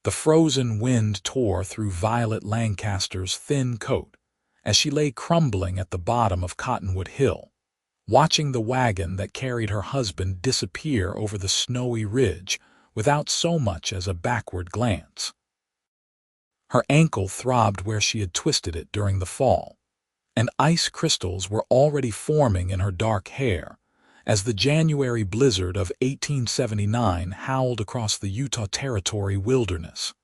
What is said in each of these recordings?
The frozen wind tore through Violet Lancaster's thin coat as she lay crumbling at the bottom of Cottonwood Hill, watching the wagon that carried her husband disappear over the snowy ridge without so much as a backward glance. Her ankle throbbed where she had twisted it during the fall, and ice crystals were already forming in her dark hair as the January blizzard of 1879 howled across the Utah Territory wilderness.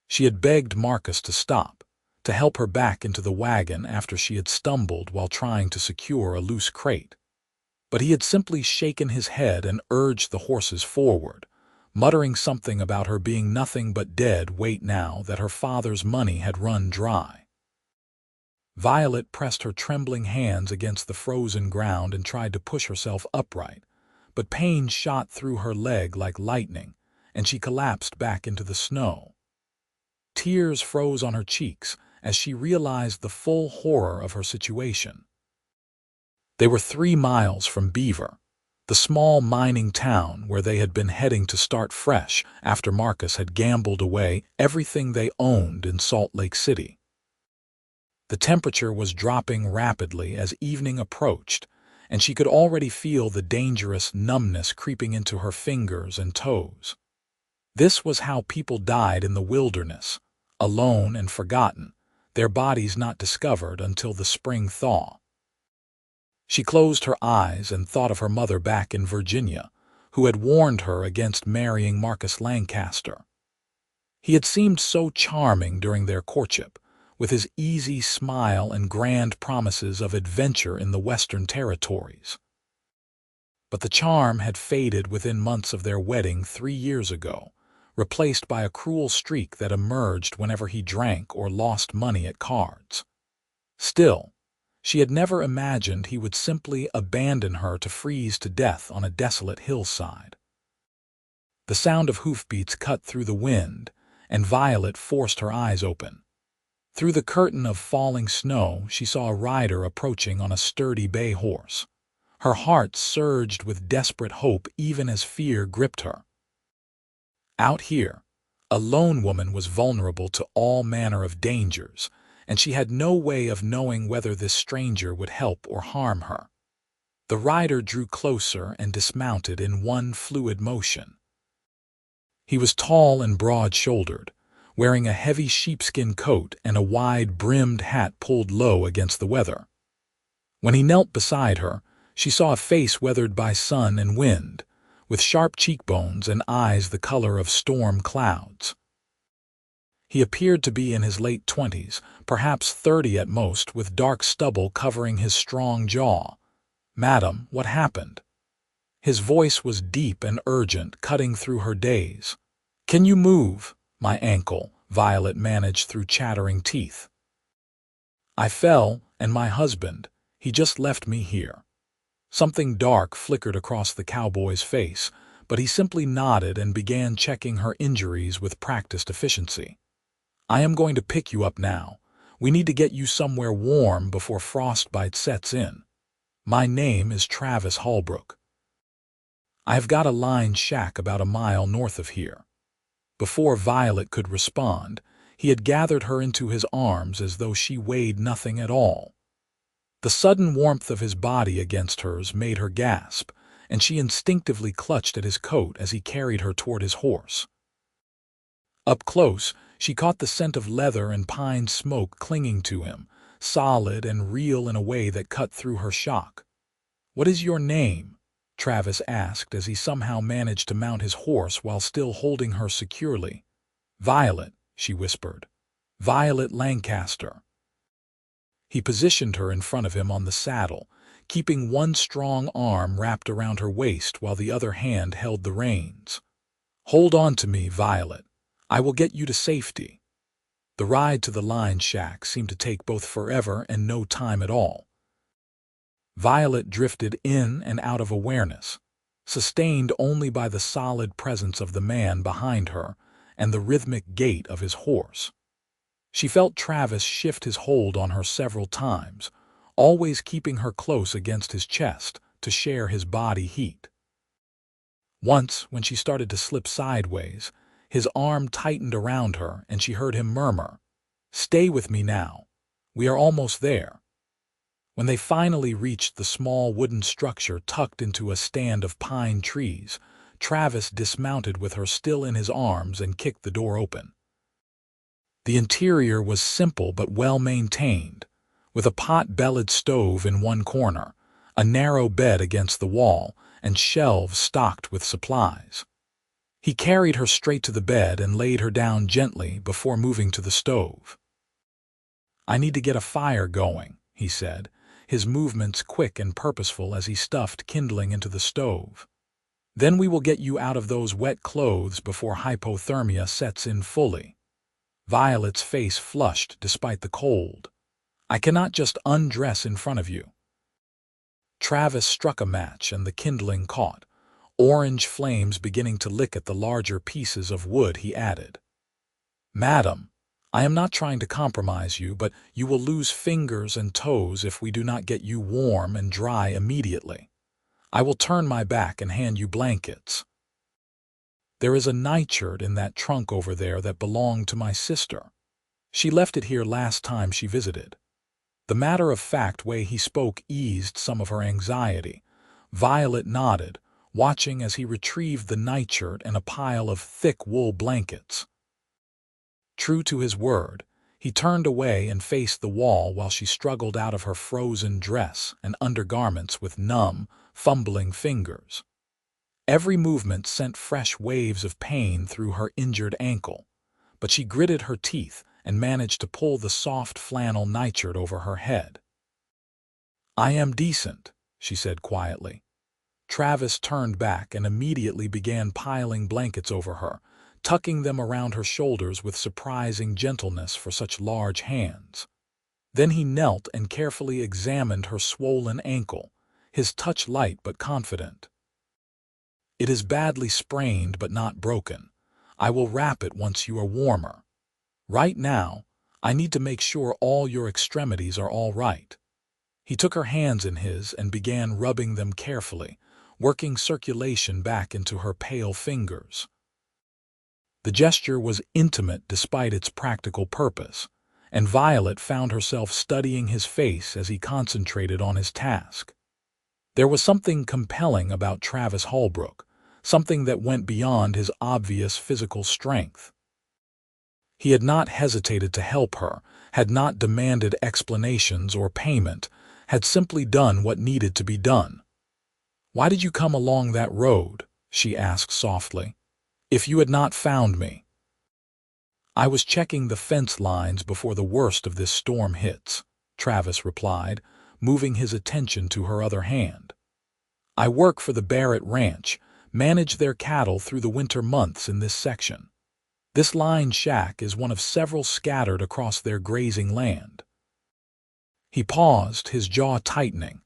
She had begged Marcus to stop, to help her back into the wagon after she had stumbled while trying to secure a loose crate. But he had simply shaken his head and urged the horses forward, muttering something about her being nothing but dead weight now that her father's money had run dry. Violet pressed her trembling hands against the frozen ground and tried to push herself upright, but pain shot through her leg like lightning, and she collapsed back into the snow. Tears froze on her cheeks as she realized the full horror of her situation. They were 3 miles from Beaver, the small mining town where they had been heading to start fresh after Marcus had gambled away everything they owned in Salt Lake City. The temperature was dropping rapidly as evening approached, and she could already feel the dangerous numbness creeping into her fingers and toes. This was how people died in the wilderness, alone and forgotten, their bodies not discovered until the spring thaw. She closed her eyes and thought of her mother back in Virginia, who had warned her against marrying Marcus Lancaster. He had seemed so charming during their courtship, with his easy smile and grand promises of adventure in the Western Territories. But the charm had faded within months of their wedding 3 years ago, replaced by a cruel streak that emerged whenever he drank or lost money at cards. Still, she had never imagined he would simply abandon her to freeze to death on a desolate hillside. The sound of hoofbeats cut through the wind, and Violet forced her eyes open. Through the curtain of falling snow, she saw a rider approaching on a sturdy bay horse. Her heart surged with desperate hope even as fear gripped her. Out here, a lone woman was vulnerable to all manner of dangers, and she had no way of knowing whether this stranger would help or harm her. The rider drew closer and dismounted in one fluid motion. He was tall and broad-shouldered, wearing a heavy sheepskin coat and a wide-brimmed hat pulled low against the weather. When he knelt beside her, she saw a face weathered by sun and wind, with sharp cheekbones and eyes the color of storm clouds. He appeared to be in his late 20s, perhaps 30 at most, with dark stubble covering his strong jaw. "Madam, what happened?" His voice was deep and urgent, cutting through her daze. "Can you move?" "My ankle," Violet managed through chattering teeth. "I fell, and my husband, he just left me here." Something dark flickered across the cowboy's face, but he simply nodded and began checking her injuries with practiced efficiency. "I am going to pick you up now. We need to get you somewhere warm before frostbite sets in. My name is Travis Holbrook. I have got a lined shack about a mile north of here." Before Violet could respond, he had gathered her into his arms as though she weighed nothing at all. The sudden warmth of his body against hers made her gasp, and she instinctively clutched at his coat as he carried her toward his horse. Up close, she caught the scent of leather and pine smoke clinging to him, solid and real in a way that cut through her shock. "What is your name?" Travis asked as he somehow managed to mount his horse while still holding her securely. "Violet," she whispered. "Violet Lancaster." He positioned her in front of him on the saddle, keeping one strong arm wrapped around her waist while the other hand held the reins. "Hold on to me, Violet. I will get you to safety." The ride to the line shack seemed to take both forever and no time at all. Violet drifted in and out of awareness, sustained only by the solid presence of the man behind her and the rhythmic gait of his horse. She felt Travis shift his hold on her several times, always keeping her close against his chest to share his body heat. Once, when she started to slip sideways, His arm tightened around her, and she heard him murmur, "Stay with me now. We are almost there." When they finally reached the small wooden structure tucked into a stand of pine trees, Travis dismounted with her still in his arms and kicked the door open. The interior was simple but well-maintained, with a pot-bellied stove in one corner, a narrow bed against the wall, and shelves stocked with supplies. He carried her straight to the bed and laid her down gently before moving to the stove. "I need to get a fire going," he said, his movements quick and purposeful as he stuffed kindling into the stove. "Then we will get you out of those wet clothes before hypothermia sets in fully." Violet's face flushed despite the cold. "I cannot just undress in front of you." Travis struck a match and the kindling caught, orange flames beginning to lick at the larger pieces of wood. He added, "Madam, I am not trying to compromise you, but you will lose fingers and toes if we do not get you warm and dry immediately. I will turn my back and hand you blankets. There is a nightshirt in that trunk over there that belonged to my sister. She left it here last time she visited." The matter-of-fact way he spoke eased some of her anxiety. Violet nodded, watching as he retrieved the nightshirt and a pile of thick wool blankets. True to his word, he turned away and faced the wall while she struggled out of her frozen dress and undergarments with numb, fumbling fingers. Every movement sent fresh waves of pain through her injured ankle, but she gritted her teeth and managed to pull the soft flannel nightshirt over her head. "I am decent," she said quietly. Travis turned back and immediately began piling blankets over her, tucking them around her shoulders with surprising gentleness for such large hands. Then he knelt and carefully examined her swollen ankle, his touch light but confident. "It is badly sprained but not broken. I will wrap it once you are warmer. Right now, I need to make sure all your extremities are all right." He took her hands in his and began rubbing them carefully, working circulation back into her pale fingers. The gesture was intimate despite its practical purpose, and Violet found herself studying his face as he concentrated on his task. There was something compelling about Travis Holbrook, something that went beyond his obvious physical strength. He had not hesitated to help her, had not demanded explanations or payment, had simply done what needed to be done. "Why did you come along that road?" she asked softly. "If you had not found me." "I was checking the fence lines before the worst of this storm hits," Travis replied, moving his attention to her other hand. "I work for the Barrett Ranch, manage their cattle through the winter months in this section. This line shack is one of several scattered across their grazing land." He paused, his jaw tightening.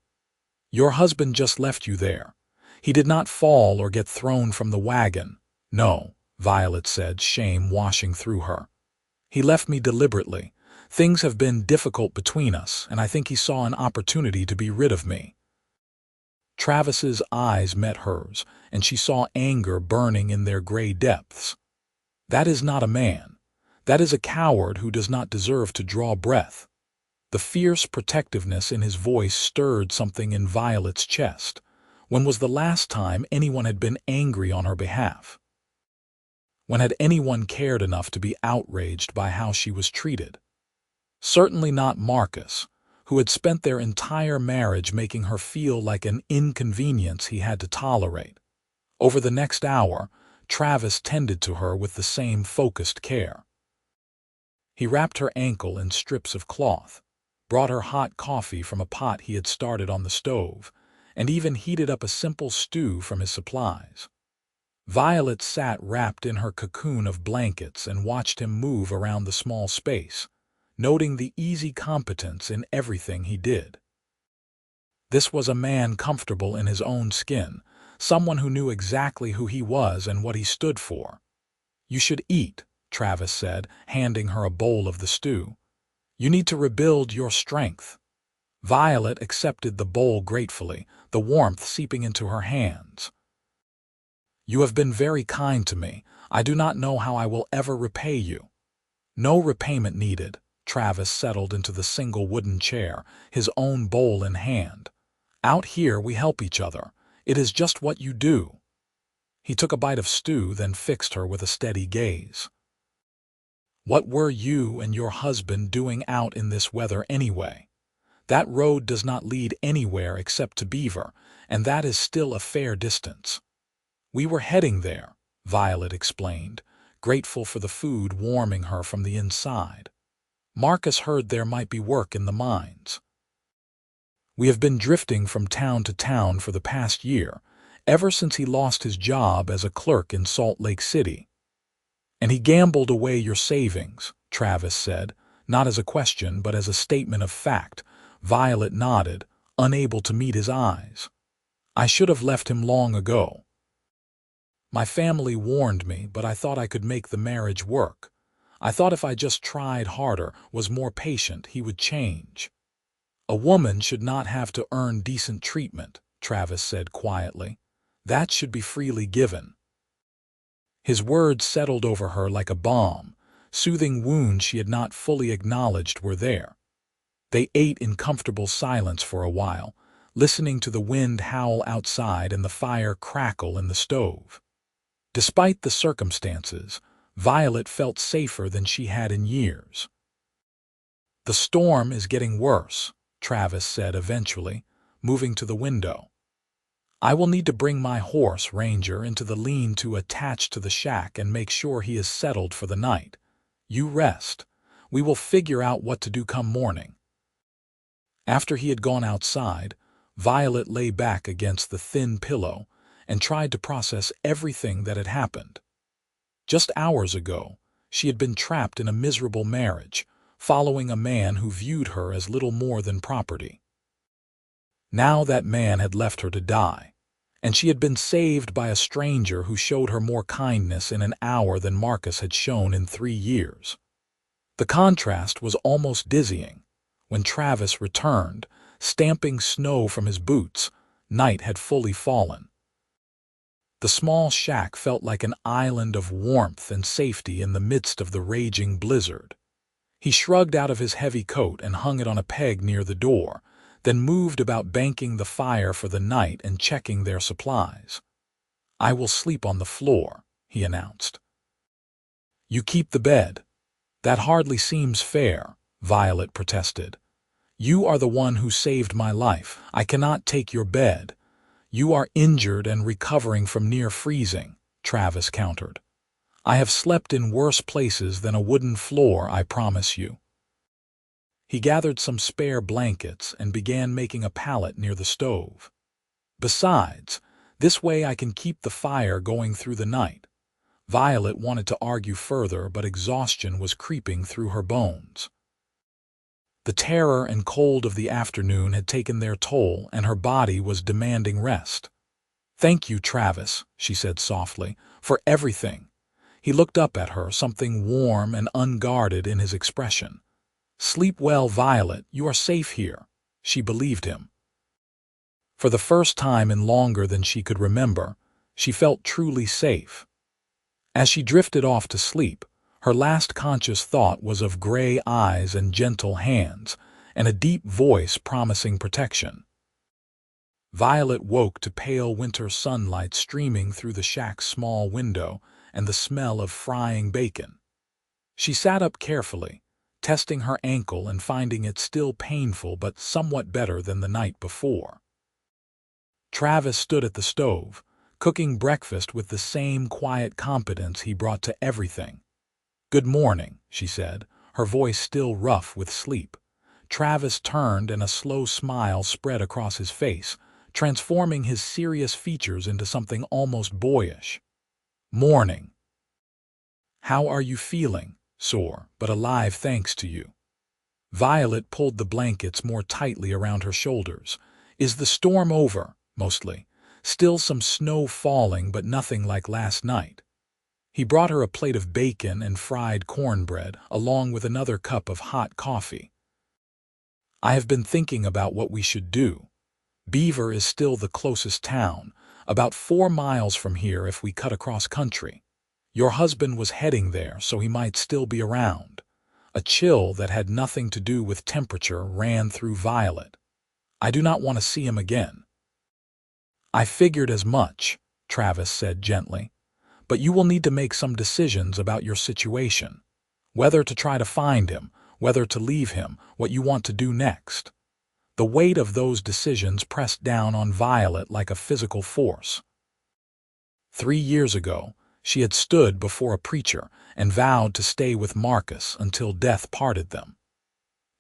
"Your husband just left you there. He did not fall or get thrown from the wagon." "No," Violet said, shame washing through her. "He left me deliberately. Things have been difficult between us, and I think he saw an opportunity to be rid of me." Travis's eyes met hers, and she saw anger burning in their gray depths. "That is not a man. That is a coward who does not deserve to draw breath." The fierce protectiveness in his voice stirred something in Violet's chest. When was the last time anyone had been angry on her behalf? When had anyone cared enough to be outraged by how she was treated? Certainly not Marcus, who had spent their entire marriage making her feel like an inconvenience he had to tolerate. Over the next hour, Travis tended to her with the same focused care. He wrapped her ankle in strips of cloth, brought her hot coffee from a pot he had started on the stove, and even heated up a simple stew from his supplies. Violet sat wrapped in her cocoon of blankets and watched him move around the small space, noting the easy competence in everything he did. This was a man comfortable in his own skin, someone who knew exactly who he was and what he stood for. "You should eat," Travis said, handing her a bowl of the stew. "You need to rebuild your strength." Violet accepted the bowl gratefully, the warmth seeping into her hands. "You have been very kind to me. I do not know how I will ever repay you." "No repayment needed." Travis settled into the single wooden chair, his own bowl in hand. "Out here we help each other. It is just what you do." He took a bite of stew, then fixed her with a steady gaze. "What were you and your husband doing out in this weather anyway? That road does not lead anywhere except to Beaver, and that is still a fair distance." "We were heading there," Violet explained, grateful for the food warming her from the inside. "Marcus heard there might be work in the mines. We have been drifting from town to town for the past year, ever since he lost his job as a clerk in Salt Lake City." "And he gambled away your savings," Travis said, not as a question but as a statement of fact. Violet nodded, unable to meet his eyes. "I should have left him long ago. My family warned me, but I thought I could make the marriage work. I thought if I just tried harder, was more patient, he would change." "A woman should not have to earn decent treatment," Travis said quietly. "That should be freely given." His words settled over her like a balm, soothing wounds she had not fully acknowledged were there. They ate in comfortable silence for a while, listening to the wind howl outside and the fire crackle in the stove. Despite the circumstances, Violet felt safer than she had in years. "The storm is getting worse," Travis said eventually, moving to the window. "I will need to bring my horse, Ranger, into the lean-to attached to the shack and make sure he is settled for the night. You rest. We will figure out what to do come morning." After he had gone outside, Violet lay back against the thin pillow and tried to process everything that had happened. Just hours ago, she had been trapped in a miserable marriage, following a man who viewed her as little more than property. Now that man had left her to die, and she had been saved by a stranger who showed her more kindness in an hour than Marcus had shown in 3 years. The contrast was almost dizzying. When Travis returned, stamping snow from his boots, night had fully fallen. The small shack felt like an island of warmth and safety in the midst of the raging blizzard. He shrugged out of his heavy coat and hung it on a peg near the door, then moved about banking the fire for the night and checking their supplies. "I will sleep on the floor," he announced. "You keep the bed." "That hardly seems fair," Violet protested. "You are the one who saved my life. I cannot take your bed." "You are injured and recovering from near freezing," Travis countered. "I have slept in worse places than a wooden floor, I promise you." He gathered some spare blankets and began making a pallet near the stove. "Besides, this way I can keep the fire going through the night." Violet wanted to argue further, but exhaustion was creeping through her bones. The terror and cold of the afternoon had taken their toll, and her body was demanding rest. "Thank you, Travis," she said softly, "for everything." He looked up at her, something warm and unguarded in his expression. "Sleep well, Violet. You are safe here." She believed him. For the first time in longer than she could remember, she felt truly safe. As she drifted off to sleep, her last conscious thought was of gray eyes and gentle hands, and a deep voice promising protection. Violet woke to pale winter sunlight streaming through the shack's small window and the smell of frying bacon. She sat up carefully, testing her ankle and finding it still painful but somewhat better than the night before. Travis stood at the stove, cooking breakfast with the same quiet competence he brought to everything. "Good morning," she said, her voice still rough with sleep. Travis turned and a slow smile spread across his face, transforming his serious features into something almost boyish. "Morning. How are you feeling?" "Sore, but alive thanks to you." Violet pulled the blankets more tightly around her shoulders. "Is the storm over?" "Mostly. Still some snow falling, but nothing like last night." He brought her a plate of bacon and fried cornbread, along with another cup of hot coffee. "I have been thinking about what we should do. Beaver is still the closest town, about 4 miles from here if we cut across country. Your husband was heading there, so he might still be around. A chill that had nothing to do with temperature ran through Violet. I do not want to see him again. I figured as much, Travis said gently. But you will need to make some decisions about your situation. Whether to try to find him, whether to leave him, what you want to do next. The weight of those decisions pressed down on Violet like a physical force. 3 years ago, she had stood before a preacher and vowed to stay with Marcus until death parted them.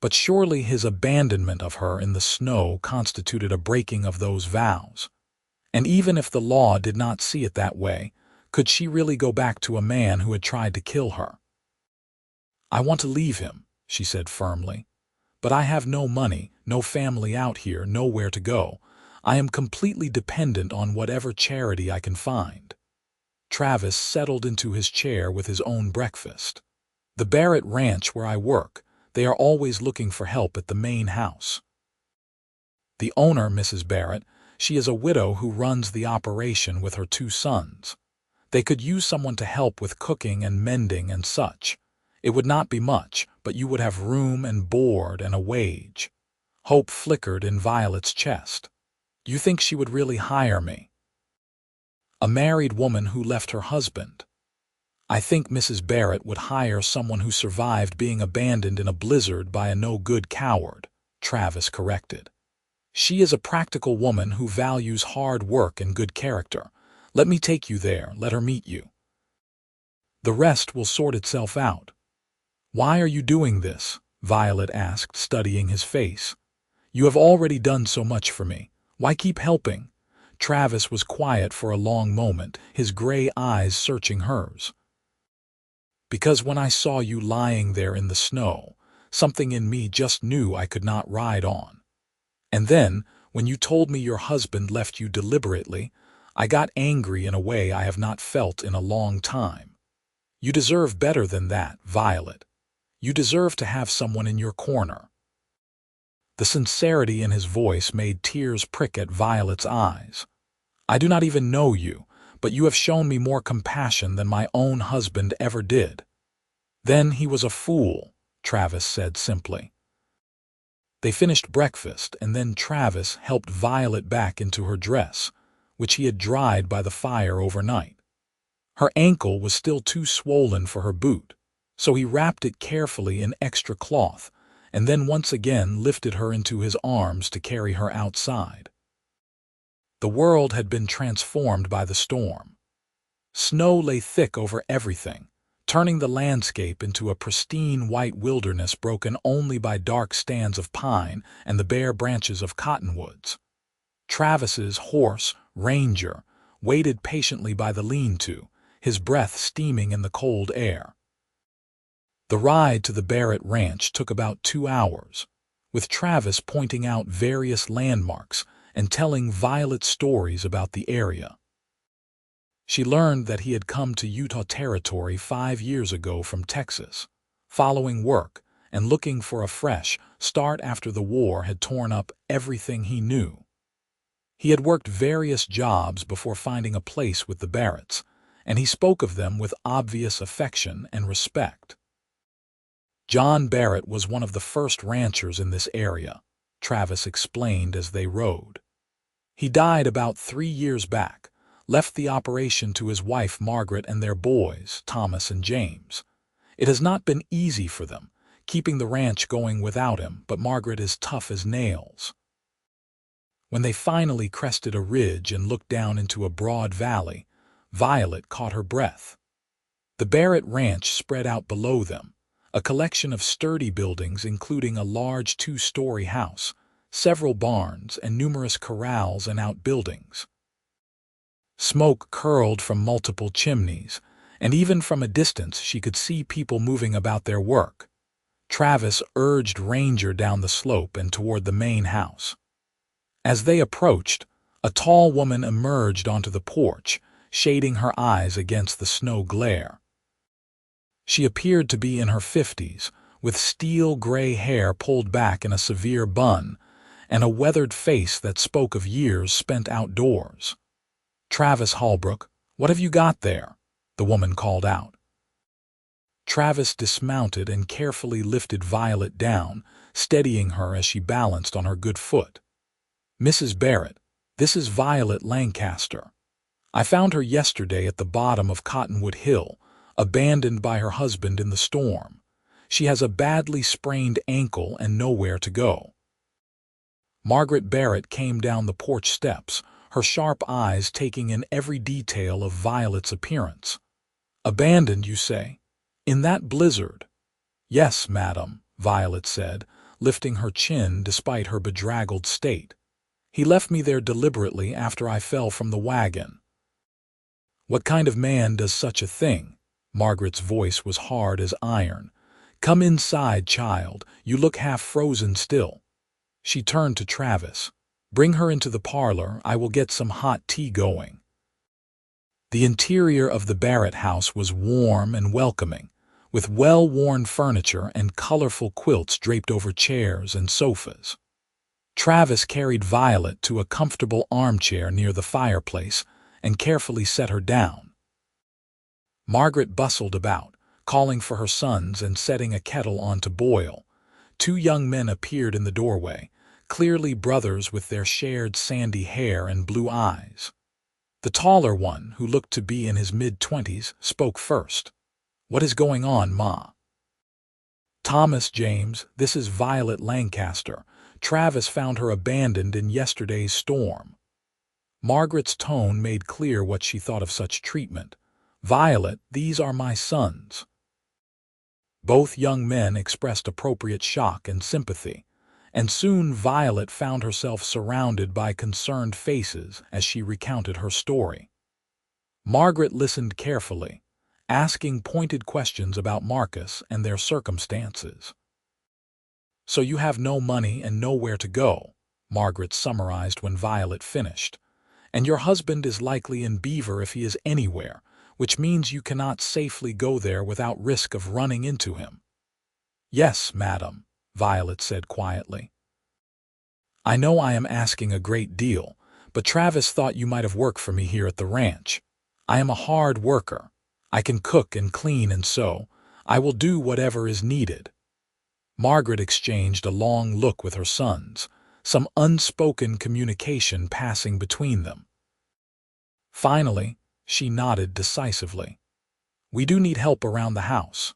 But surely his abandonment of her in the snow constituted a breaking of those vows. And even if the law did not see it that way, could she really go back to a man who had tried to kill her? I want to leave him, she said firmly. But I have no money, no family out here, nowhere to go. I am completely dependent on whatever charity I can find. Travis settled into his chair with his own breakfast. The Barrett Ranch where I work, they are always looking for help at the main house. The owner, Mrs. Barrett, she is a widow who runs the operation with her 2 sons. They could use someone to help with cooking and mending and such. It would not be much, but you would have room and board and a wage. Hope flickered in Violet's chest. You think she would really hire me? A married woman who left her husband. I think Mrs. Barrett would hire someone who survived being abandoned in a blizzard by a no-good coward, Travis corrected. She is a practical woman who values hard work and good character. Let me take you there, let her meet you. The rest will sort itself out. Why are you doing this? Violet asked, studying his face. You have already done so much for me. Why keep helping? Travis was quiet for a long moment, his gray eyes searching hers. Because when I saw you lying there in the snow, something in me just knew I could not ride on. And then, when you told me your husband left you deliberately, I got angry in a way I have not felt in a long time. You deserve better than that, Violet. You deserve to have someone in your corner. The sincerity in his voice made tears prick at Violet's eyes. I do not even know you, but you have shown me more compassion than my own husband ever did. Then he was a fool, Travis said simply. They finished breakfast, and then Travis helped Violet back into her dress, which he had dried by the fire overnight. Her ankle was still too swollen for her boot, so he wrapped it carefully in extra cloth, and then once again lifted her into his arms to carry her outside. The world had been transformed by the storm. Snow lay thick over everything, turning the landscape into a pristine white wilderness broken only by dark stands of pine and the bare branches of cottonwoods. Travis's horse, Ranger, waited patiently by the lean-to, his breath steaming in the cold air. The ride to the Barrett Ranch took about 2 hours, with Travis pointing out various landmarks and telling Violet stories about the area. She learned that he had come to Utah Territory 5 years ago from Texas, following work and looking for a fresh start after the war had torn up everything he knew. He had worked various jobs before finding a place with the Barretts, and he spoke of them with obvious affection and respect. John Barrett was one of the first ranchers in this area, Travis explained as they rode. He died about 3 years back, left the operation to his wife Margaret and their boys, Thomas and James. It has not been easy for them, keeping the ranch going without him, but Margaret is tough as nails. When they finally crested a ridge and looked down into a broad valley, Violet caught her breath. The Barrett Ranch spread out below them, a collection of sturdy buildings including a large 2-story house, several barns, and numerous corrals and outbuildings. Smoke curled from multiple chimneys, and even from a distance she could see people moving about their work. Travis urged Ranger down the slope and toward the main house. As they approached, a tall woman emerged onto the porch, shading her eyes against the snow glare. She appeared to be in her 50s, with steel-gray hair pulled back in a severe bun, and a weathered face that spoke of years spent outdoors. "Travis Holbrook, what have you got there?" the woman called out. Travis dismounted and carefully lifted Violet down, steadying her as she balanced on her good foot. "Mrs. Barrett, this is Violet Lancaster. I found her yesterday at the bottom of Cottonwood Hill, abandoned by her husband in the storm. She has a badly sprained ankle and nowhere to go." Margaret Barrett came down the porch steps, her sharp eyes taking in every detail of Violet's appearance. "Abandoned, you say? In that blizzard?" "Yes, madam," Violet said, lifting her chin despite her bedraggled state. "He left me there deliberately after I fell from the wagon." "What kind of man does such a thing?" Margaret's voice was hard as iron. "Come inside, child. You look half frozen still." She turned to Travis. "Bring her into the parlor. I will get some hot tea going." The interior of the Barrett house was warm and welcoming, with well-worn furniture and colorful quilts draped over chairs and sofas. Travis carried Violet to a comfortable armchair near the fireplace and carefully set her down. Margaret bustled about, calling for her sons and setting a kettle on to boil. Two young men appeared in the doorway, clearly brothers with their shared sandy hair and blue eyes. The taller one, who looked to be in his mid-20s, spoke first. "What is going on, Ma?" "Thomas James, this is Violet Lancaster. Travis found her abandoned in yesterday's storm." Margaret's tone made clear what she thought of such treatment. "Violet, these are my sons." Both young men expressed appropriate shock and sympathy, and soon Violet found herself surrounded by concerned faces as she recounted her story. Margaret listened carefully, asking pointed questions about Marcus and their circumstances. "So you have no money and nowhere to go," Margaret summarized when Violet finished. "And your husband is likely in Beaver if he is anywhere, which means you cannot safely go there without risk of running into him." "Yes, madam," Violet said quietly. "I know I am asking a great deal, but Travis thought you might have worked for me here at the ranch. I am a hard worker. I can cook and clean and sew. I will do whatever is needed." Margaret exchanged a long look with her sons, some unspoken communication passing between them. Finally, she nodded decisively. "We do need help around the house.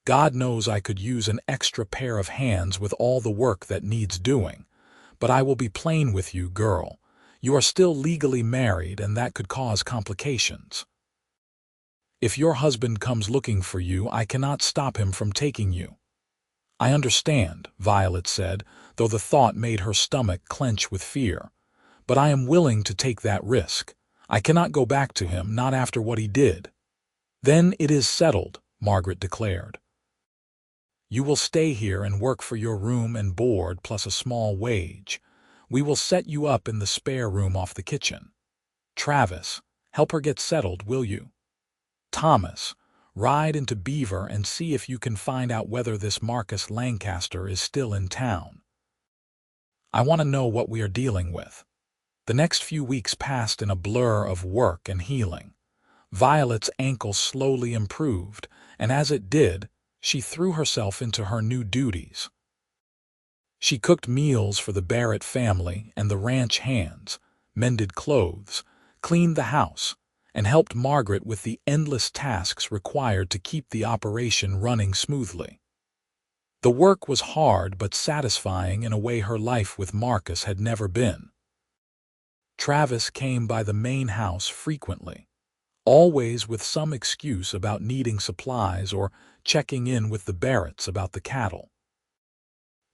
God knows I could use an extra pair of hands with all the work that needs doing. But I will be plain with you, girl. You are still legally married, and that could cause complications. If your husband comes looking for you, I cannot stop him from taking you." "I understand," Violet said, though the thought made her stomach clench with fear. "But I am willing to take that risk. I cannot go back to him, not after what he did." "Then it is settled," Margaret declared. "You will stay here and work for your room and board plus a small wage. We will set you up in the spare room off the kitchen. Travis, help her get settled, will you? Thomas, ride into Beaver and see if you can find out whether this Marcus Lancaster is still in town. I want to know what we are dealing with." The next few weeks passed in a blur of work and healing. Violet's ankle slowly improved, and as it did, she threw herself into her new duties. She cooked meals for the Barrett family and the ranch hands, mended clothes, cleaned the house, and helped Margaret with the endless tasks required to keep the operation running smoothly. The work was hard but satisfying in a way her life with Marcus had never been. Travis came by the main house frequently, always with some excuse about needing supplies or checking in with the Barretts about the cattle.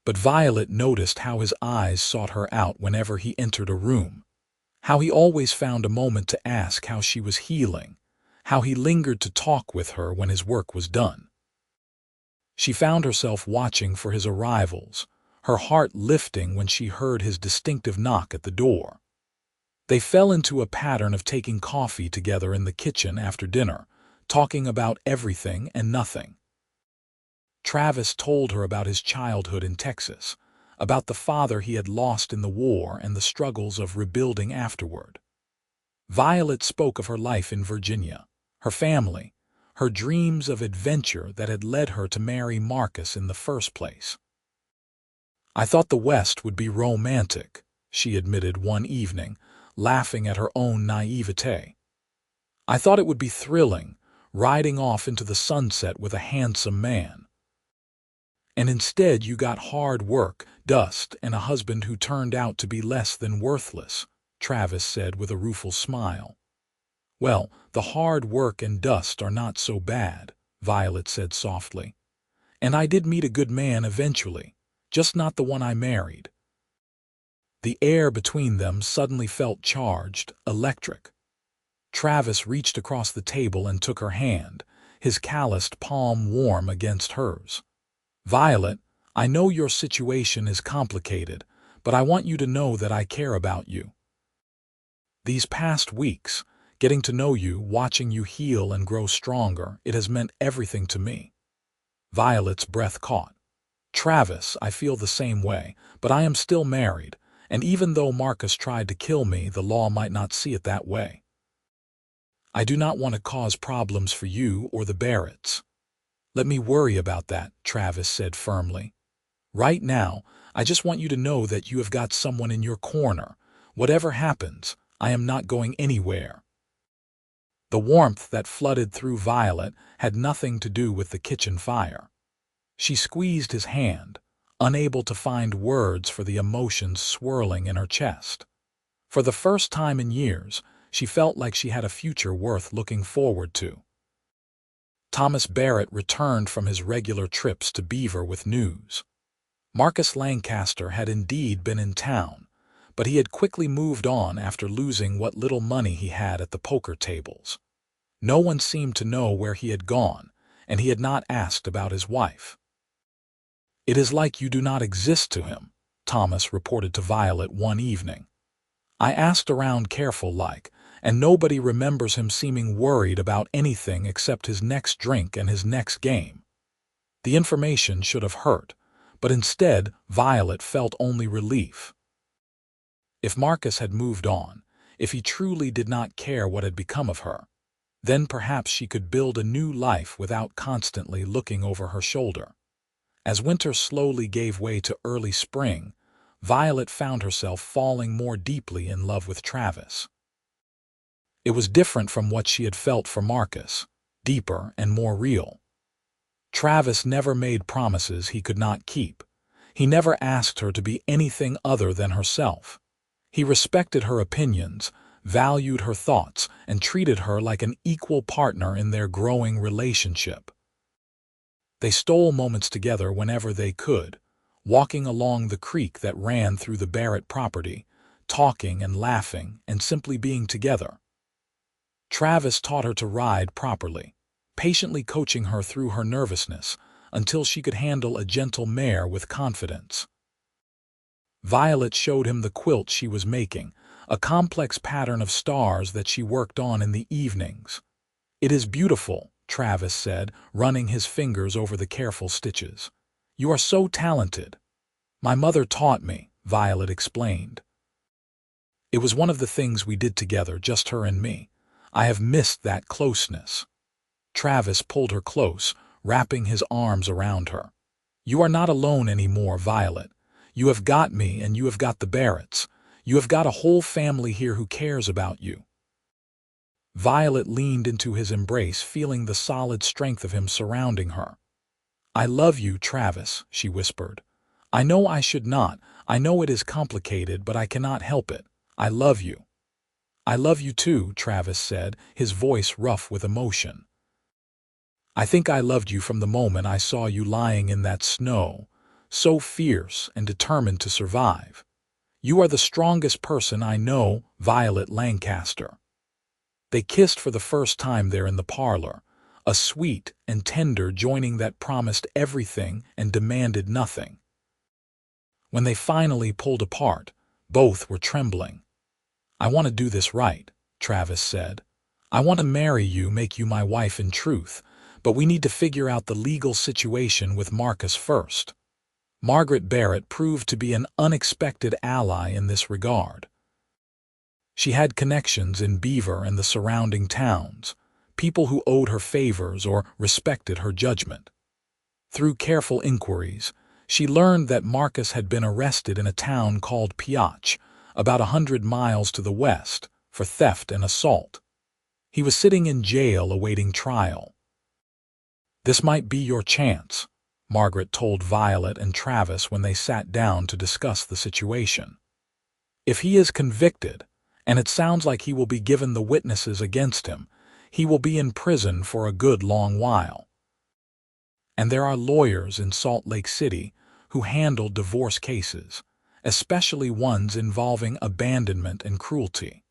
But Violet noticed how his eyes sought her out whenever he entered a room, how he always found a moment to ask how she was healing, how he lingered to talk with her when his work was done. She found herself watching for his arrivals, her heart lifting when she heard his distinctive knock at the door. They fell into a pattern of taking coffee together in the kitchen after dinner, talking about everything and nothing. Travis told her about his childhood in Texas, about the father he had lost in the war and the struggles of rebuilding afterward. Violet spoke of her life in Virginia, her family, her dreams of adventure that had led her to marry Marcus in the first place. "I thought the West would be romantic," she admitted one evening, laughing at her own naivete. "I thought it would be thrilling, riding off into the sunset with a handsome man. And instead you got hard work, dust, and a husband who turned out to be less than worthless," Travis said with a rueful smile. "Well, the hard work and dust are not so bad," Violet said softly. "And I did meet a good man eventually, just not the one I married." The air between them suddenly felt charged, electric. Travis reached across the table and took her hand, his calloused palm warm against hers. "Violet, I know your situation is complicated, but I want you to know that I care about you. These past weeks, getting to know you, watching you heal and grow stronger, it has meant everything to me." Violet's breath caught. "Travis, I feel the same way, but I am still married, and even though Marcus tried to kill me, the law might not see it that way. I do not want to cause problems for you or the Barretts." "Let me worry about that," Travis said firmly. "Right now, I just want you to know that you have got someone in your corner. Whatever happens, I am not going anywhere." The warmth that flooded through Violet had nothing to do with the kitchen fire. She squeezed his hand, unable to find words for the emotions swirling in her chest. For the first time in years, she felt like she had a future worth looking forward to. Thomas Barrett returned from his regular trips to Beaver with news. Marcus Lancaster had indeed been in town, but he had quickly moved on after losing what little money he had at the poker tables. No one seemed to know where he had gone, and he had not asked about his wife. "It is like you do not exist to him," Thomas reported to Violet one evening. "I asked around careful-like, and nobody remembers him seeming worried about anything except his next drink and his next game." The information should have hurt, but instead Violet felt only relief. If Marcus had moved on, if he truly did not care what had become of her, then perhaps she could build a new life without constantly looking over her shoulder. As winter slowly gave way to early spring, Violet found herself falling more deeply in love with Travis. It was different from what she had felt for Marcus, deeper and more real. Travis never made promises he could not keep. He never asked her to be anything other than herself. He respected her opinions, valued her thoughts, and treated her like an equal partner in their growing relationship. They stole moments together whenever they could, walking along the creek that ran through the Barrett property, talking and laughing and simply being together. Travis taught her to ride properly, patiently coaching her through her nervousness until she could handle a gentle mare with confidence. Violet showed him the quilt she was making, a complex pattern of stars that she worked on in the evenings. "It is beautiful," Travis said, running his fingers over the careful stitches. "You are so talented." "My mother taught me," Violet explained. "It was one of the things we did together, just her and me. I have missed that closeness." Travis pulled her close, wrapping his arms around her. "You are not alone anymore, Violet. You have got me and you have got the Barretts. You have got a whole family here who cares about you." Violet leaned into his embrace, feeling the solid strength of him surrounding her. "I love you, Travis," she whispered. "I know I should not. I know it is complicated, but I cannot help it. I love you." "I love you too," Travis said, his voice rough with emotion. "I think I loved you from the moment I saw you lying in that snow, so fierce and determined to survive. You are the strongest person I know, Violet Lancaster." They kissed for the first time there in the parlor, a sweet and tender joining that promised everything and demanded nothing. When they finally pulled apart, both were trembling. "I want to do this right," Travis said. "I want to marry you, make you my wife in truth, but we need to figure out the legal situation with Marcus first." Margaret Barrett proved to be an unexpected ally in this regard. She had connections in Beaver and the surrounding towns, people who owed her favors or respected her judgment. Through careful inquiries, she learned that Marcus had been arrested in a town called Piach, about 100 miles to the west, for theft and assault. He was sitting in jail awaiting trial. "This might be your chance," Margaret told Violet and Travis when they sat down to discuss the situation. "If he is convicted, and it sounds like he will be given the witnesses against him, he will be in prison for a good long while. And there are lawyers in Salt Lake City who handle divorce cases, especially ones involving abandonment and cruelty."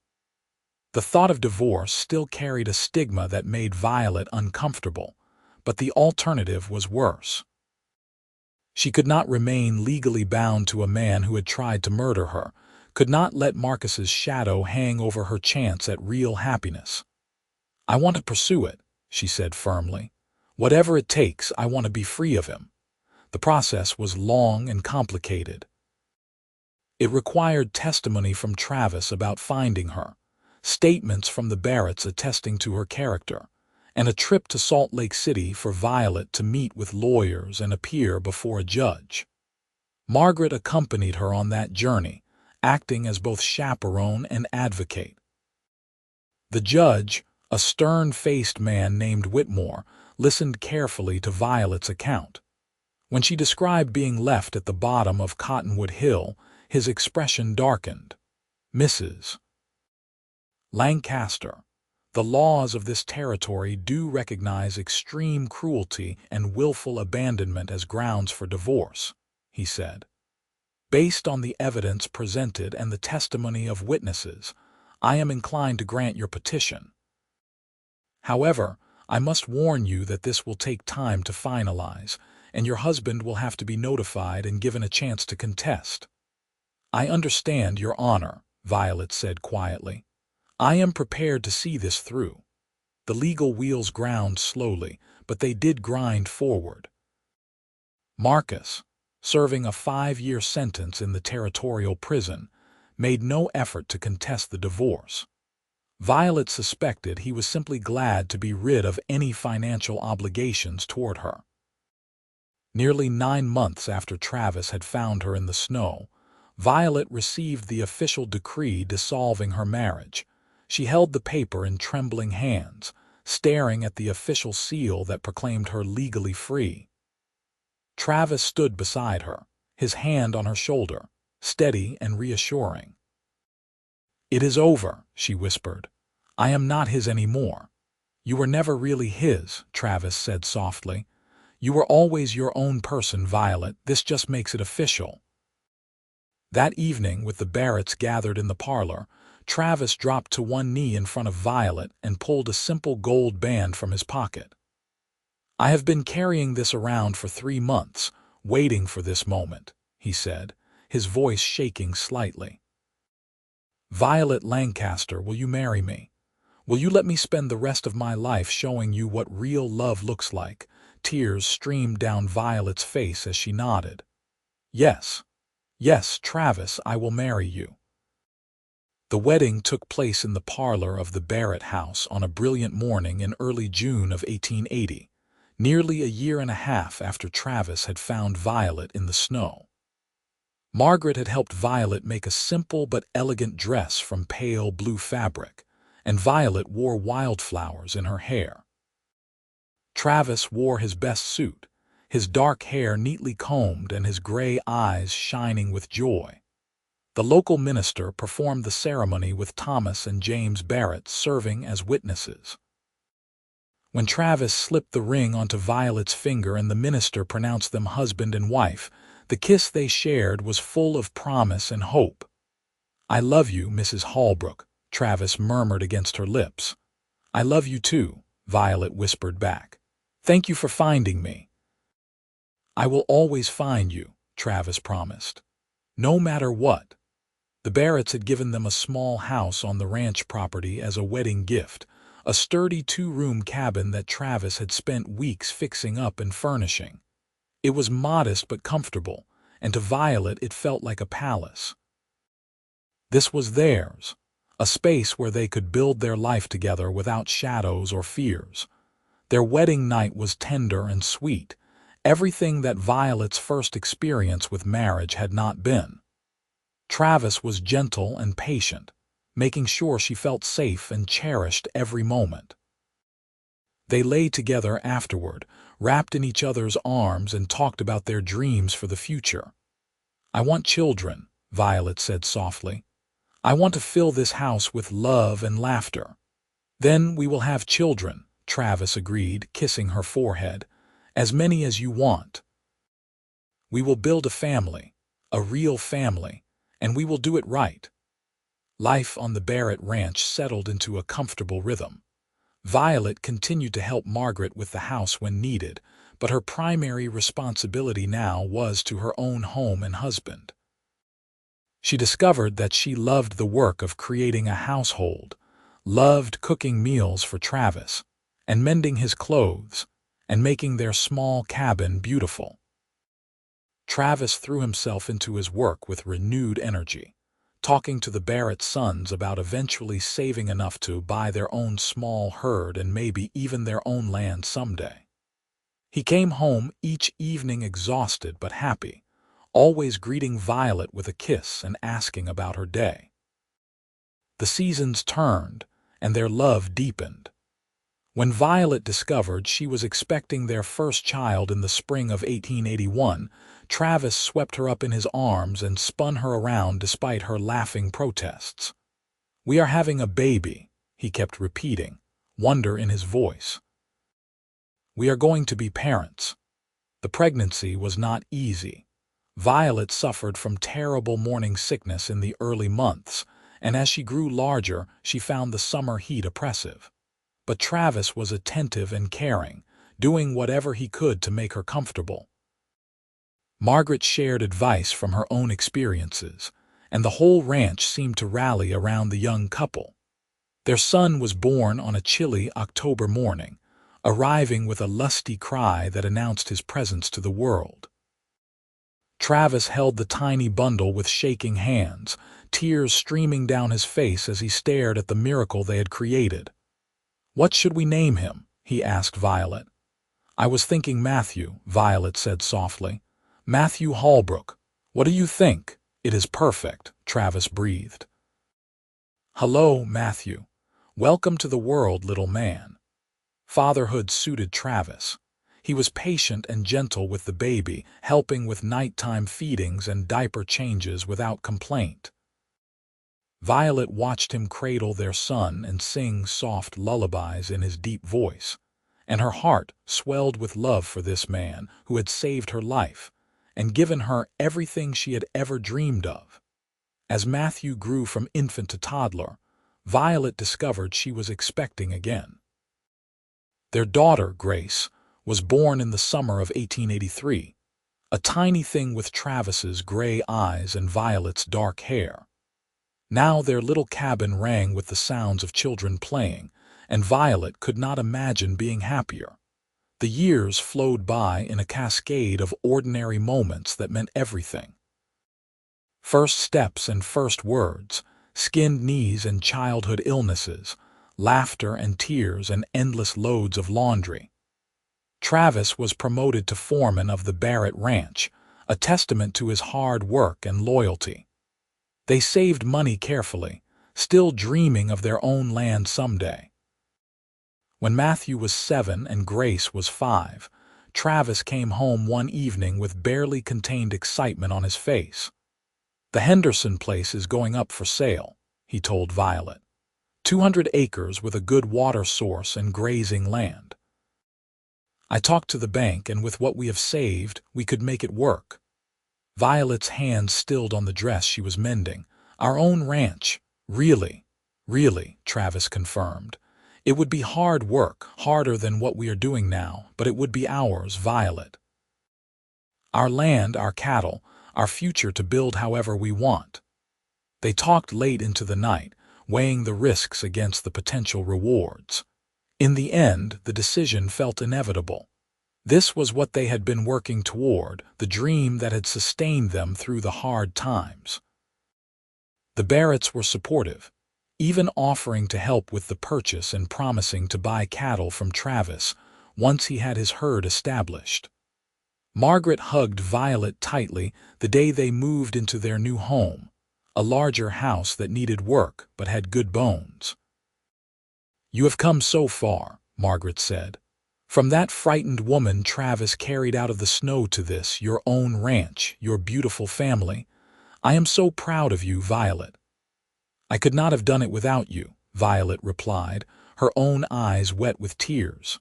The thought of divorce still carried a stigma that made Violet uncomfortable, but the alternative was worse. She could not remain legally bound to a man who had tried to murder her, could not let Marcus's shadow hang over her chance at real happiness. "I want to pursue it," she said firmly. "Whatever it takes, I want to be free of him." The process was long and complicated. It required testimony from Travis about finding her, statements from the Barretts attesting to her character, and a trip to Salt Lake City for Violet to meet with lawyers and appear before a judge. Margaret accompanied her on that journey, acting as both chaperone and advocate. The judge, a stern-faced man named Whitmore, listened carefully to Violet's account. When she described being left at the bottom of Cottonwood Hill, his expression darkened. "Mrs. Lancaster, the laws of this territory do recognize extreme cruelty and willful abandonment as grounds for divorce," he said. "Based on the evidence presented and the testimony of witnesses, I am inclined to grant your petition. However, I must warn you that this will take time to finalize, and your husband will have to be notified and given a chance to contest." "I understand, Your Honor," Violet said quietly. "I am prepared to see this through." The legal wheels ground slowly, but they did grind forward. Marcus, serving a 5-year sentence in the territorial prison, made no effort to contest the divorce. Violet suspected he was simply glad to be rid of any financial obligations toward her. Nearly 9 months after Travis had found her in the snow, Violet received the official decree dissolving her marriage. She held the paper in trembling hands, staring at the official seal that proclaimed her legally free. Travis stood beside her, his hand on her shoulder, steady and reassuring. "It is over," she whispered. "I am not his anymore." "You were never really his," Travis said softly. "You were always your own person, Violet. This just makes it official." That evening, with the Barretts gathered in the parlor, Travis dropped to one knee in front of Violet and pulled a simple gold band from his pocket. "I have been carrying this around for 3 months, waiting for this moment," he said, his voice shaking slightly. "Violet Lancaster, will you marry me? Will you let me spend the rest of my life showing you what real love looks like?" Tears streamed down Violet's face as she nodded. "Yes. Yes, Travis, I will marry you." The wedding took place in the parlor of the Barrett house on a brilliant morning in early June of 1880, nearly a year and a half after Travis had found Violet in the snow. Margaret had helped Violet make a simple but elegant dress from pale blue fabric, and Violet wore wildflowers in her hair. Travis wore his best suit, his dark hair neatly combed and his gray eyes shining with joy. The local minister performed the ceremony with Thomas and James Barrett serving as witnesses. When Travis slipped the ring onto Violet's finger and the minister pronounced them husband and wife, the kiss they shared was full of promise and hope. "I love you, Mrs. Holbrook," Travis murmured against her lips. "I love you too," Violet whispered back. "Thank you for finding me." "I will always find you," Travis promised. "No matter what." The Barretts had given them a small house on the ranch property as a wedding gift, a sturdy 2-room cabin that Travis had spent weeks fixing up and furnishing. It was modest but comfortable, and to Violet it felt like a palace. This was theirs, a space where they could build their life together without shadows or fears. Their wedding night was tender and sweet, everything that Violet's first experience with marriage had not been. Travis was gentle and patient, making sure she felt safe and cherished every moment. They lay together afterward, wrapped in each other's arms, and talked about their dreams for the future. "I want children," Violet said softly. "I want to fill this house with love and laughter." "Then we will have children," Travis agreed, kissing her forehead. "As many as you want. We will build a family, a real family, and we will do it right." Life on the Barrett ranch settled into a comfortable rhythm. Violet continued to help Margaret with the house when needed, but her primary responsibility now was to her own home and husband. She discovered that she loved the work of creating a household, loved cooking meals for Travis, and mending his clothes, and making their small cabin beautiful. Travis threw himself into his work with renewed energy, talking to the Barrett sons about eventually saving enough to buy their own small herd and maybe even their own land someday. He came home each evening exhausted but happy, always greeting Violet with a kiss and asking about her day. The seasons turned, and their love deepened. When Violet discovered she was expecting their first child in the spring of 1881, Travis swept her up in his arms and spun her around despite her laughing protests. "We are having a baby," he kept repeating, wonder in his voice. "We are going to be parents." The pregnancy was not easy. Violet suffered from terrible morning sickness in the early months, and as she grew larger, she found the summer heat oppressive. But Travis was attentive and caring, doing whatever he could to make her comfortable. Margaret shared advice from her own experiences, and the whole ranch seemed to rally around the young couple. Their son was born on a chilly October morning, arriving with a lusty cry that announced his presence to the world. Travis held the tiny bundle with shaking hands, tears streaming down his face as he stared at the miracle they had created. "What should we name him?" he asked Violet. "I was thinking Matthew," Violet said softly. "Matthew Holbrook. What do you think?" "It is perfect," Travis breathed. "Hello, Matthew. Welcome to the world, little man." Fatherhood suited Travis. He was patient and gentle with the baby, helping with nighttime feedings and diaper changes without complaint. Violet watched him cradle their son and sing soft lullabies in his deep voice, and her heart swelled with love for this man who had saved her life and given her everything she had ever dreamed of. As Matthew grew from infant to toddler, Violet discovered she was expecting again. Their daughter, Grace, was born in the summer of 1883, a tiny thing with Travis's gray eyes and Violet's dark hair. Now their little cabin rang with the sounds of children playing, and Violet could not imagine being happier. The years flowed by in a cascade of ordinary moments that meant everything. First steps and first words, skinned knees and childhood illnesses, laughter and tears and endless loads of laundry. Travis was promoted to foreman of the Barrett Ranch, a testament to his hard work and loyalty. They saved money carefully, still dreaming of their own land someday. When Matthew was 7 and Grace was 5, Travis came home one evening with barely contained excitement on his face. "The Henderson place is going up for sale," he told Violet. 200 acres with a good water source and grazing land. "I talked to the bank, and with what we have saved, we could make it work." Violet's hands stilled on the dress she was mending. "Our own ranch." "Really, really," Travis confirmed. "It would be hard work, harder than what we are doing now, but it would be ours, Violet. Our land, our cattle, our future to build however we want." They talked late into the night, weighing the risks against the potential rewards. In the end, the decision felt inevitable. This was what they had been working toward, the dream that had sustained them through the hard times. The Barretts were supportive. even offering to help with the purchase and promising to buy cattle from Travis once he had his herd established. Margaret hugged Violet tightly the day they moved into their new home, a larger house that needed work but had good bones. "You have come so far," Margaret said. "From that frightened woman Travis carried out of the snow to this, your own ranch, your beautiful family. I am so proud of you, Violet." "I could not have done it without you," Violet replied, her own eyes wet with tears.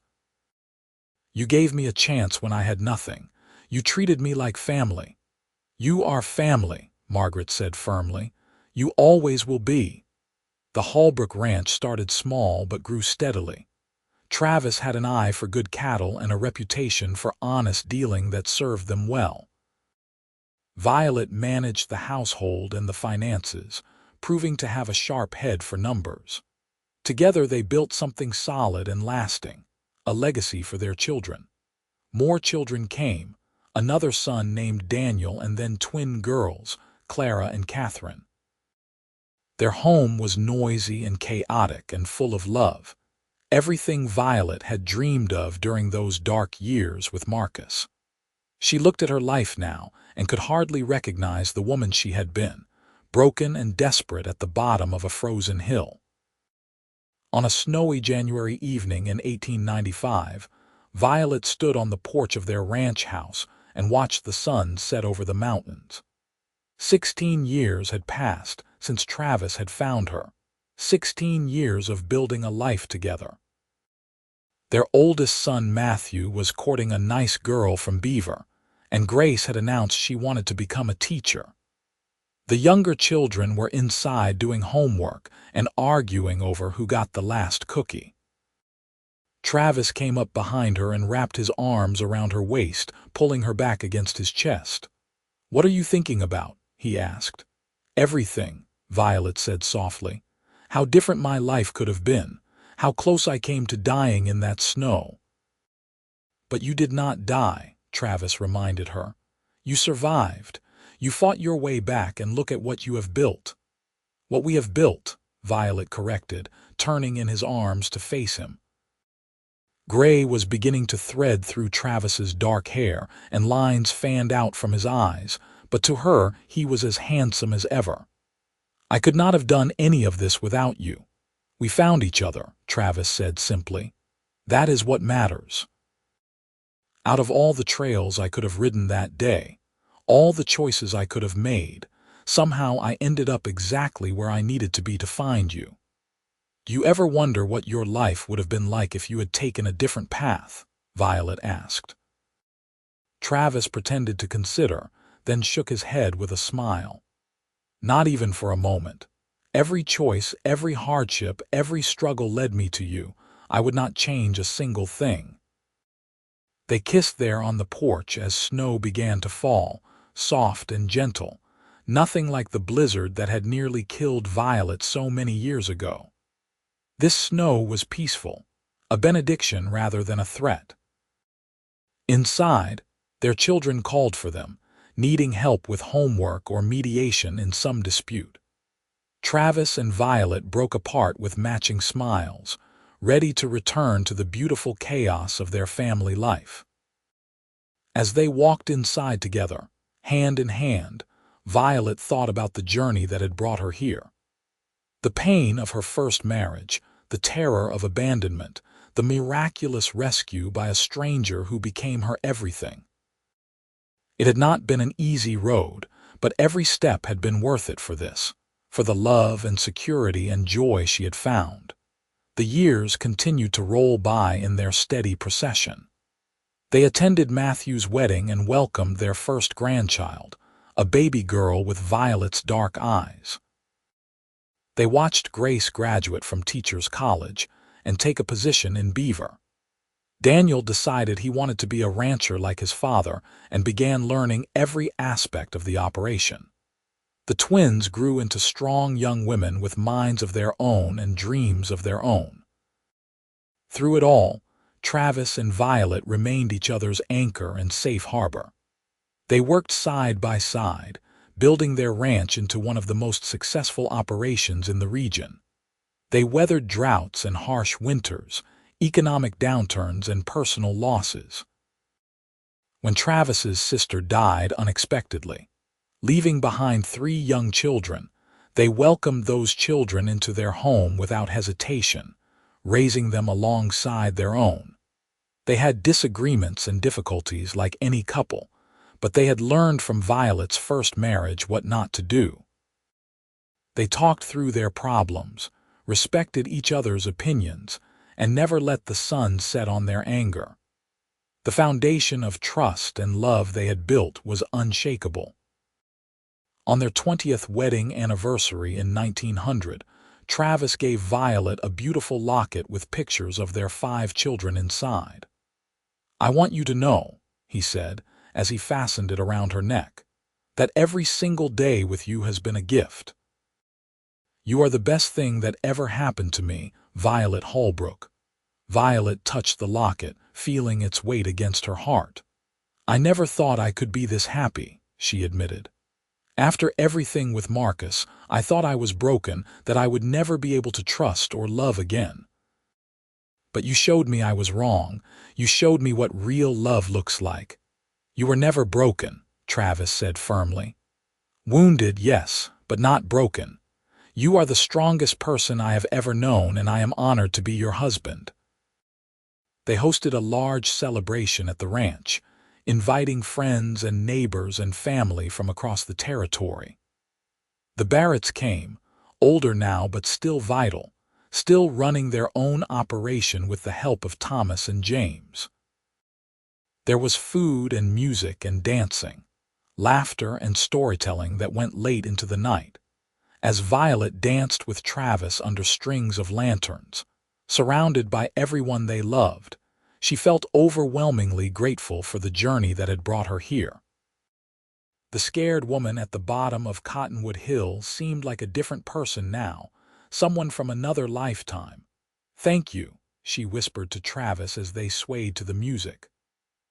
"You gave me a chance when I had nothing. You treated me like family." "You are family," Margaret said firmly. "You always will be." The Holbrook ranch started small but grew steadily. Travis had an eye for good cattle and a reputation for honest dealing that served them well. Violet managed the household and the finances, proving to have a sharp head for numbers. Together they built something solid and lasting, a legacy for their children. More children came, another son named Daniel and then twin girls, Clara and Catherine. Their home was noisy and chaotic and full of love, everything Violet had dreamed of during those dark years with Marcus. She looked at her life now and could hardly recognize the woman she had been, broken and desperate at the bottom of a frozen hill. On a snowy January evening in 1895, Violet stood on the porch of their ranch house and watched the sun set over the mountains. 16 years had passed since Travis had found her, 16 years of building a life together. Their oldest son, Matthew, was courting a nice girl from Beaver, and Grace had announced she wanted to become a teacher. The younger children were inside doing homework and arguing over who got the last cookie. Travis came up behind her and wrapped his arms around her waist, pulling her back against his chest. "What are you thinking about?" he asked. "Everything," Violet said softly. "How different my life could have been, how close I came to dying in that snow." "But you did not die," Travis reminded her. "You survived. You fought your way back, and look at what you have built." "What we have built," Violet corrected, turning in his arms to face him. Gray was beginning to thread through Travis's dark hair, and lines fanned out from his eyes, but to her he was as handsome as ever. "I could not have done any of this without you. We found each other," Travis said simply. "That is what matters. Out of all the trails I could have ridden that day, all the choices I could have made, somehow I ended up exactly where I needed to be to find you. Do you ever wonder what your life would have been like if you had taken a different path?" Violet asked. Travis pretended to consider, then shook his head with a smile. "Not even for a moment. Every choice, every hardship, every struggle led me to you. I would not change a single thing." They kissed there on the porch as snow began to fall, soft and gentle, nothing like the blizzard that had nearly killed Violet so many years ago. This snow was peaceful, a benediction rather than a threat. Inside, their children called for them, needing help with homework or mediation in some dispute. Travis and Violet broke apart with matching smiles, ready to return to the beautiful chaos of their family life. As they walked inside together, hand in hand, Violet thought about the journey that had brought her here. The pain of her first marriage, the terror of abandonment, the miraculous rescue by a stranger who became her everything. It had not been an easy road, but every step had been worth it for this, for the love and security and joy she had found. The years continued to roll by in their steady procession. They attended Matthew's wedding and welcomed their first grandchild, a baby girl with Violet's dark eyes. They watched Grace graduate from Teachers College and take a position in Beaver. Daniel decided he wanted to be a rancher like his father and began learning every aspect of the operation. The twins grew into strong young women with minds of their own and dreams of their own. Through it all, Travis and Violet remained each other's anchor and safe harbor. They worked side by side, building their ranch into one of the most successful operations in the region. They weathered droughts and harsh winters, economic downturns and personal losses. When Travis's sister died unexpectedly, leaving behind 3 young children, they welcomed those children into their home without hesitation, raising them alongside their own. They had disagreements and difficulties like any couple, but they had learned from Violet's first marriage what not to do. They talked through their problems, respected each other's opinions, and never let the sun set on their anger. The foundation of trust and love they had built was unshakable. On their 20th wedding anniversary in 1900, Travis gave Violet a beautiful locket with pictures of their 5 children inside. "I want you to know," he said, as he fastened it around her neck, "that every single day with you has been a gift. You are the best thing that ever happened to me, Violet Holbrook." Violet touched the locket, feeling its weight against her heart. "I never thought I could be this happy," she admitted. "After everything with Marcus, I thought I was broken, that I would never be able to trust or love again. But you showed me I was wrong. You showed me what real love looks like." "You were never broken," Travis said firmly. "Wounded, yes, but not broken. You are the strongest person I have ever known, and I am honored to be your husband." They hosted a large celebration at the ranch, inviting friends and neighbors and family from across the territory. The Barretts came, older now but still vital, still running their own operation with the help of Thomas and James. There was food and music and dancing, laughter and storytelling that went late into the night, as Violet danced with Travis under strings of lanterns. Surrounded by everyone they loved, she felt overwhelmingly grateful for the journey that had brought her here. The scared woman at the bottom of Cottonwood Hill seemed like a different person now, someone from another lifetime. "Thank you," she whispered to Travis as they swayed to the music.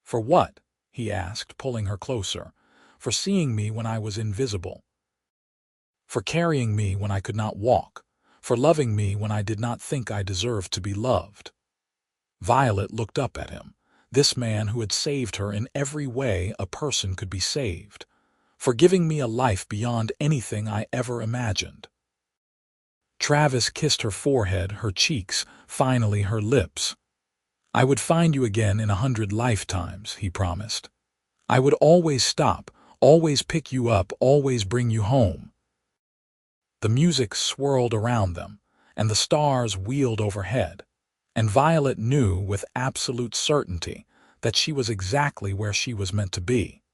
"For what?" he asked, pulling her closer. "For seeing me when I was invisible. For carrying me when I could not walk. For loving me when I did not think I deserved to be loved." Violet looked up at him, this man who had saved her in every way a person could be saved, for giving me a life beyond anything I ever imagined. Travis kissed her forehead, her cheeks, finally her lips. "I would find you again in 100 lifetimes," he promised. "I would always stop, always pick you up, always bring you home." The music swirled around them, and the stars wheeled overhead, and Violet knew with absolute certainty that she was exactly where she was meant to be.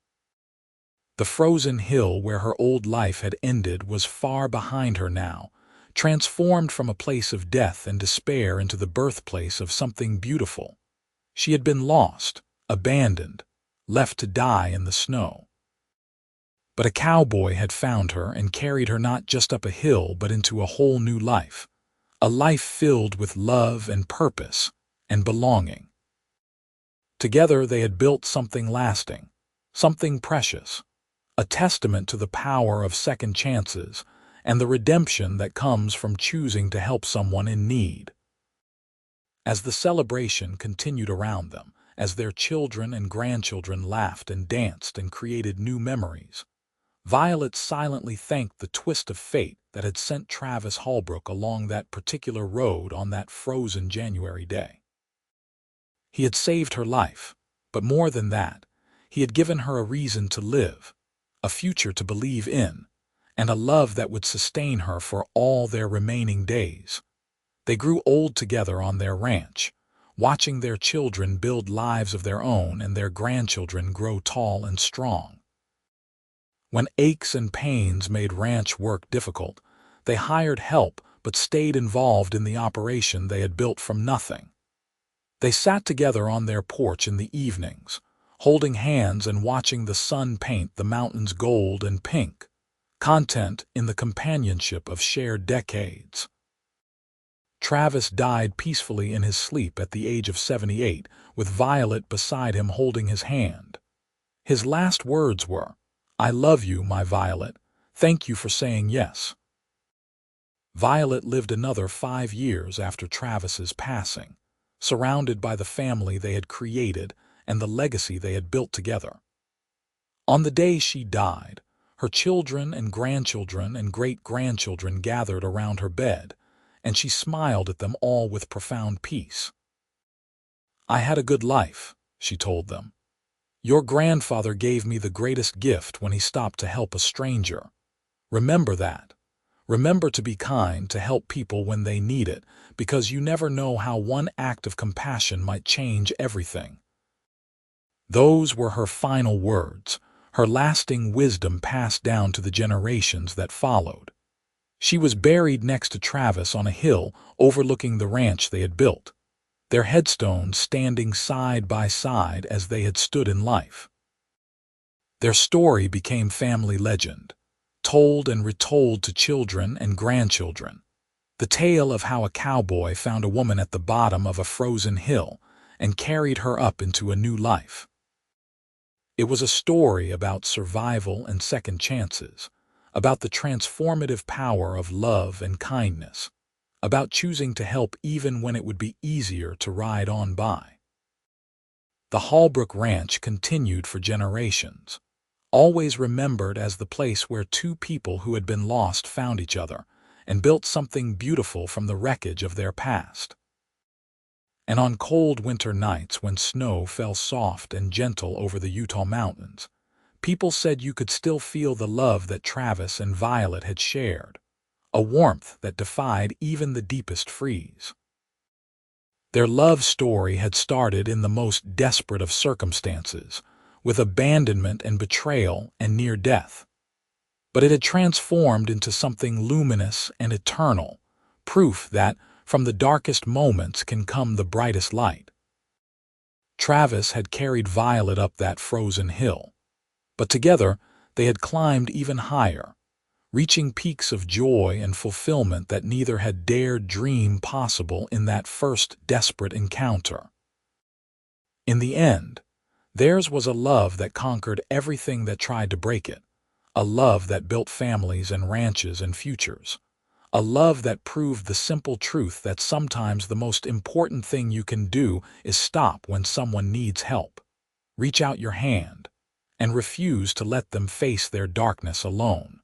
The frozen hill where her old life had ended was far behind her now, transformed from a place of death and despair into the birthplace of something beautiful. She had been lost, abandoned, left to die in the snow. But a cowboy had found her and carried her not just up a hill but into a whole new life, a life filled with love and purpose and belonging. Together they had built something lasting, something precious, a testament to the power of second chances and the redemption that comes from choosing to help someone in need. As the celebration continued around them, as their children and grandchildren laughed and danced and created new memories, Violet silently thanked the twist of fate that had sent Travis Holbrook along that particular road on that frozen January day. He had saved her life, but more than that, he had given her a reason to live, a future to believe in, and a love that would sustain her for all their remaining days. They grew old together on their ranch, watching their children build lives of their own and their grandchildren grow tall and strong. When aches and pains made ranch work difficult, they hired help but stayed involved in the operation they had built from nothing. They sat together on their porch in the evenings, holding hands and watching the sun paint the mountains gold and pink, content in the companionship of shared decades. Travis died peacefully in his sleep at the age of 78, with Violet beside him holding his hand. His last words were, "I love you, my Violet. Thank you for saying yes." Violet lived another 5 years after Travis's passing, surrounded by the family they had created and the legacy they had built together. On the day she died, her children and grandchildren and great-grandchildren gathered around her bed, and she smiled at them all with profound peace. "I had a good life," she told them. "Your grandfather gave me the greatest gift when he stopped to help a stranger. Remember that. Remember to be kind, to help people when they need it, because you never know how one act of compassion might change everything." Those were her final words, her lasting wisdom passed down to the generations that followed. She was buried next to Travis on a hill overlooking the ranch they had built, their headstones standing side by side as they had stood in life. Their story became family legend, told and retold to children and grandchildren. The tale of how a cowboy found a woman at the bottom of a frozen hill and carried her up into a new life. It was a story about survival and second chances, about the transformative power of love and kindness, about choosing to help even when it would be easier to ride on by. The Holbrook Ranch continued for generations, always remembered as the place where two people who had been lost found each other and built something beautiful from the wreckage of their past. And on cold winter nights when snow fell soft and gentle over the Utah mountains, people said you could still feel the love that Travis and Violet had shared, a warmth that defied even the deepest freeze. Their love story had started in the most desperate of circumstances, with abandonment and betrayal and near death. But it had transformed into something luminous and eternal, proof that from the darkest moments can come the brightest light. Travis had carried Violet up that frozen hill, but together they had climbed even higher, reaching peaks of joy and fulfillment that neither had dared dream possible in that first desperate encounter. In the end, theirs was a love that conquered everything that tried to break it, a love that built families and ranches and futures, a love that proved the simple truth that sometimes the most important thing you can do is stop when someone needs help, reach out your hand, and refuse to let them face their darkness alone.